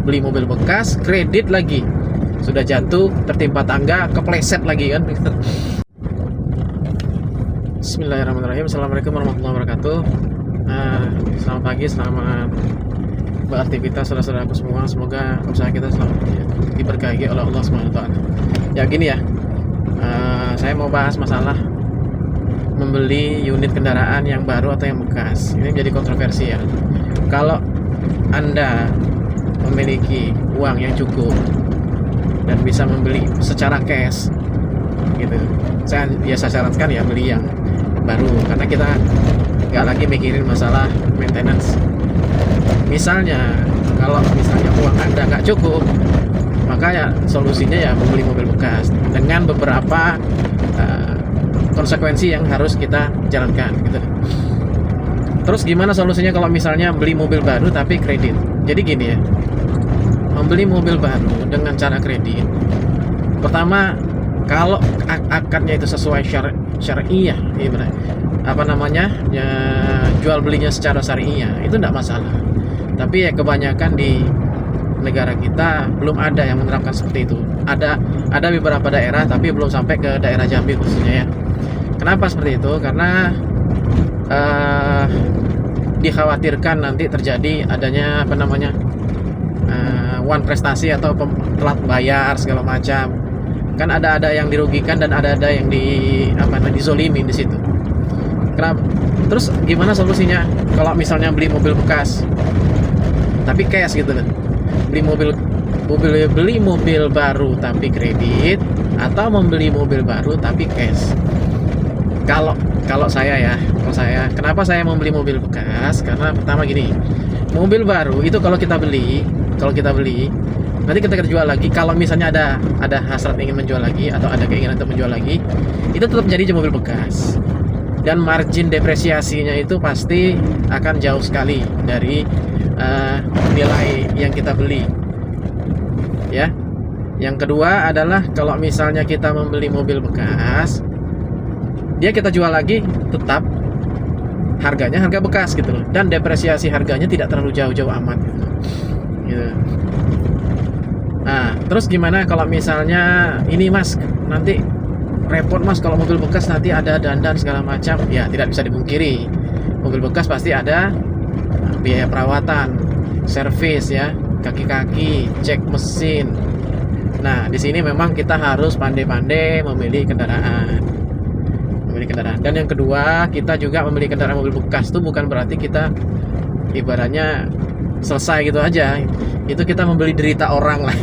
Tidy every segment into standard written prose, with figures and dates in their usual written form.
beli mobil bekas, kredit lagi, sudah jatuh, tertimpa tangga, kepleset lagi kan. Bismillahirrahmanirrahim. Assalamualaikum warahmatullahi wabarakatuh. Selamat pagi, selamat beraktivitas saudara-saudaraku semua. Semoga usaha kita selalu diberkahi oleh Allah SWT. Ya gini ya, saya mau bahas masalah membeli unit kendaraan yang baru atau yang bekas. Ini menjadi kontroversi ya. Kalau Anda memiliki uang yang cukup dan bisa membeli secara cash gitu, saya sarankan ya beli yang baru, karena kita nggak lagi mikirin masalah maintenance. Misalnya kalau misalnya uang Anda nggak cukup, maka ya solusinya ya membeli mobil bekas dengan beberapa konsekuensi yang harus kita jalankan gitu. Terus gimana solusinya kalau misalnya beli mobil baru tapi kredit? Jadi gini ya, membeli mobil baru dengan cara kredit, pertama kalau akadnya itu sesuai syariah, jual belinya secara syariah, itu tidak masalah. Tapi ya kebanyakan di negara kita belum ada yang menerapkan seperti itu. Ada beberapa daerah, tapi belum sampai ke daerah Jambi khususnya ya. Kenapa seperti itu? Karena dikhawatirkan nanti terjadi adanya one prestasi atau telat bayar segala macam. Kan ada yang dirugikan dan ada yang dizolimin di situ. Kenapa? Terus gimana solusinya kalau misalnya beli mobil bekas tapi cash gitu kan? Beli mobil baru tapi kredit, atau membeli mobil baru tapi cash? Kalau saya, kenapa saya membeli mobil bekas? Karena pertama gini, mobil baru itu kalau kita beli nanti kita jual lagi, kalau misalnya ada hasrat ingin menjual lagi atau ada keinginan untuk menjual lagi, itu tetap jadi mobil bekas, dan margin depresiasinya itu pasti akan jauh sekali dari nilai yang kita beli ya. Yang kedua adalah kalau misalnya kita membeli mobil bekas, dia kita jual lagi tetap harganya harga bekas gitu loh, dan depresiasi harganya tidak terlalu jauh-jauh amat gitu. Nah, terus gimana kalau misalnya ini Mas, nanti repot Mas kalau mobil bekas nanti ada dandan segala macam? Ya tidak bisa dipungkiri, mobil bekas pasti ada biaya perawatan, servis ya, kaki-kaki, cek mesin. Nah, di sini memang kita harus pandai-pandai memilih kendaraan. Dan yang kedua, kita juga membeli kendaraan mobil bekas itu bukan berarti kita ibaratnya selesai gitu aja. Itu kita membeli derita orang lah.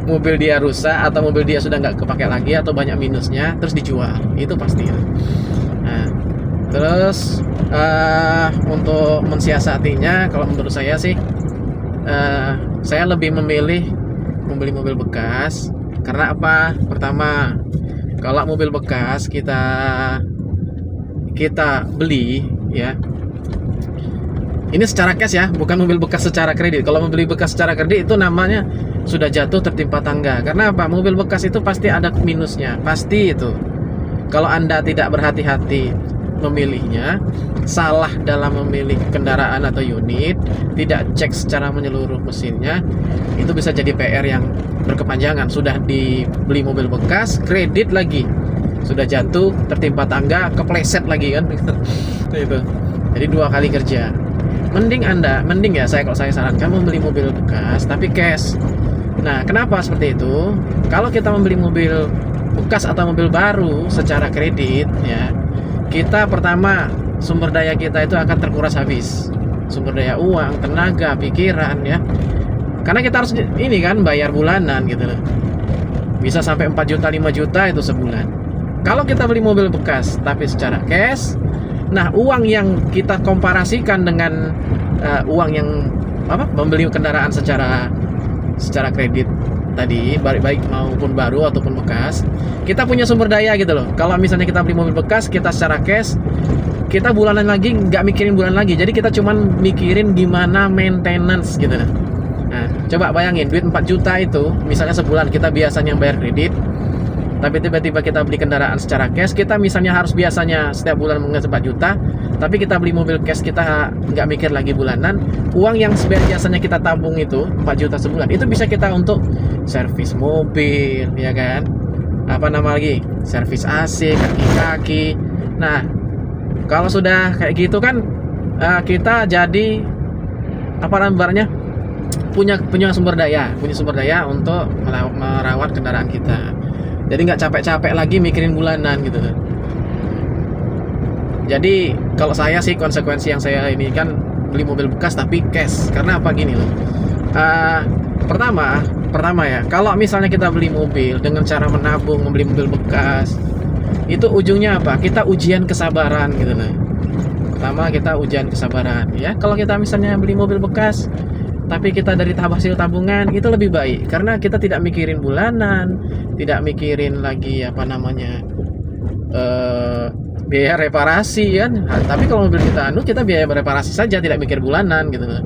Mobil dia rusak atau mobil dia sudah nggak kepake lagi atau banyak minusnya, terus dijual, itu pasti. Nah, terus untuk mensiasatinya, kalau menurut saya sih, saya lebih memilih membeli mobil bekas. Karena apa? Pertama, kalau mobil bekas kita beli ya, ini secara cash ya, bukan mobil bekas secara kredit. Kalau membeli bekas secara kredit itu namanya sudah jatuh tertimpa tangga. Karena apa? Mobil bekas itu pasti ada minusnya, pasti itu. Kalau Anda tidak berhati-hati memilihnya, salah dalam memilih kendaraan atau unit, tidak cek secara menyeluruh mesinnya, itu bisa jadi PR yang berkepanjangan. Sudah dibeli mobil bekas, kredit lagi, sudah jatuh, tertimpa tangga, kepleset lagi kan. Itu. Jadi 2 kali kerja. Mending ya kalau saya sarankan membeli mobil bekas tapi cash. Nah, kenapa seperti itu? Kalau kita membeli mobil bekas atau mobil baru secara kredit ya, kita pertama sumber daya kita itu akan terkuras habis. Sumber daya uang, tenaga, pikiran ya. Karena kita harus ini kan bayar bulanan gitu loh. Bisa sampai 4 juta, 5 juta itu sebulan. Kalau kita beli mobil bekas tapi secara cash, nah uang yang kita komparasikan dengan uang yang membeli kendaraan secara kredit tadi, baik maupun baru ataupun bekas, kita punya sumber daya gitu loh. Kalau misalnya kita beli mobil bekas, kita secara cash, kita bulanan lagi nggak mikirin bulan lagi, jadi kita cuman mikirin gimana maintenance gitu. Nah, coba bayangin duit 4 juta itu, misalnya sebulan kita biasanya bayar kredit, tapi tiba-tiba kita beli kendaraan secara cash, kita misalnya harus biasanya setiap bulan mengeluarkan 4 juta, tapi kita beli mobil cash, kita nggak mikir lagi bulanan. Uang yang biasanya kita tabung itu 4 juta sebulan, itu bisa kita untuk servis mobil, ya kan, apa nama lagi, servis AC, kaki-kaki. Nah, kalau sudah kayak gitu kan kita jadi apa namanya, punya sumber daya untuk merawat kendaraan kita. Jadi nggak capek-capek lagi mikirin bulanan gitu kan. Jadi kalau saya sih, konsekuensi yang saya ini kan beli mobil bekas tapi cash. Karena apa, gini loh. Pertama ya, kalau misalnya kita beli mobil dengan cara menabung, membeli mobil bekas, itu ujungnya apa? Kita ujian kesabaran gitu loh. Pertama kita ujian kesabaran ya. Kalau kita misalnya beli mobil bekas tapi kita dari hasil tabungan, itu lebih baik karena kita tidak mikirin bulanan, tidak mikirin lagi apa namanya biaya reparasi kan. Tapi kalau mobil kita biaya reparasi saja, tidak mikir bulanan gitu. Nah,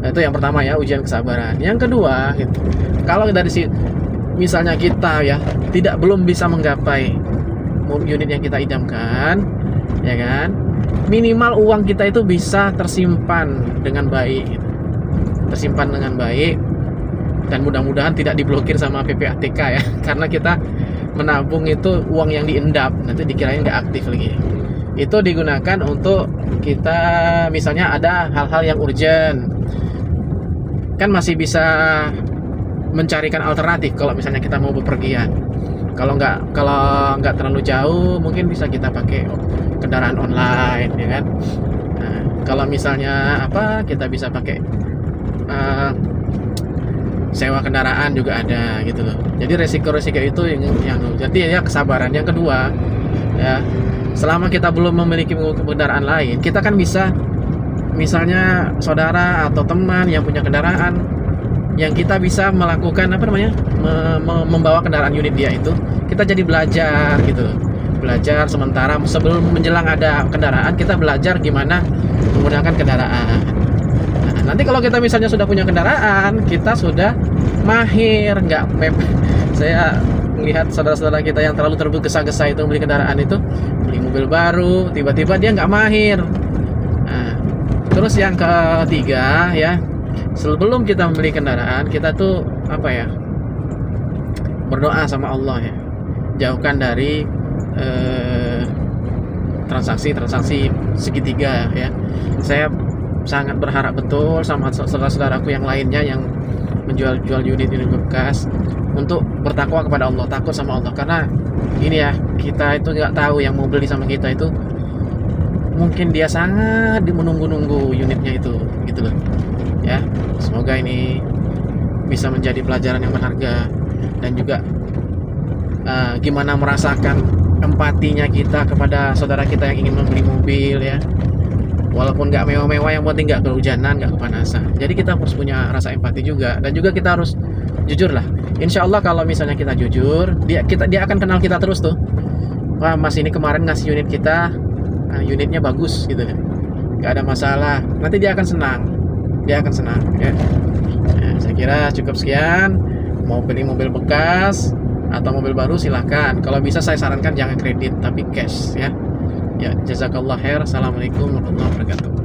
itu yang pertama ya, ujian kesabaran. Yang kedua gitu, kalau dari misalnya kita ya belum bisa menggapai unit yang kita idamkan, ya kan, minimal uang kita itu bisa tersimpan dengan baik gitu. Tersimpan dengan baik, dan mudah-mudahan tidak diblokir sama PPATK ya, karena kita menabung itu uang yang diendap, nanti dikirain nggak aktif lagi. Itu digunakan untuk kita misalnya ada hal-hal yang urgent, kan masih bisa mencarikan alternatif kalau misalnya kita mau bepergian. Kalau nggak terlalu jauh, mungkin bisa kita pakai kendaraan online, ya kan. Nah, kalau misalnya kita bisa pakai sewa kendaraan juga ada gitu loh. Jadi resiko-resiko itu yang jadi ya kesabaran. Yang kedua ya, selama kita belum memiliki kendaraan lain, kita kan bisa, misalnya saudara atau teman yang punya kendaraan, yang kita bisa melakukan membawa kendaraan unit dia itu, kita jadi belajar gitu loh. Belajar sementara sebelum menjelang ada kendaraan, kita belajar gimana menggunakan kendaraan. Nanti kalau kita misalnya sudah punya kendaraan, kita sudah mahir, nggak saya melihat saudara-saudara kita yang terlalu tergesa-gesa itu beli kendaraan itu, beli mobil baru, tiba-tiba dia nggak mahir. Nah, terus yang ketiga ya, sebelum kita membeli kendaraan, kita tuh berdoa sama Allah ya, jauhkan dari transaksi segitiga ya. Saya sangat berharap betul sama saudara-saudaraku yang lainnya yang menjual unit bekas untuk bertakwa kepada Allah, takut sama Allah. Karena ini ya, kita itu nggak tahu yang mau beli sama kita itu, mungkin dia sangat menunggu-nunggu unitnya itu gitu loh ya. Semoga ini bisa menjadi pelajaran yang berharga, dan juga gimana merasakan empatinya kita kepada saudara kita yang ingin membeli mobil ya. Walaupun nggak mewah-mewah, yang penting nggak kehujanan, nggak kepanasan. Jadi kita harus punya rasa empati juga, dan juga kita harus jujur lah. Insya Allah kalau misalnya kita jujur, dia akan kenal kita terus tuh. Wah, Mas ini kemarin ngasih unit kita, unitnya bagus gitu kan, nggak ada masalah. Nanti dia akan senang ya. Nah, saya kira cukup sekian. Mau beli mobil bekas atau mobil baru silahkan. Kalau bisa saya sarankan jangan kredit tapi cash ya. Ya, jazakallah khair. Assalamualaikum warahmatullahi wabarakatuh.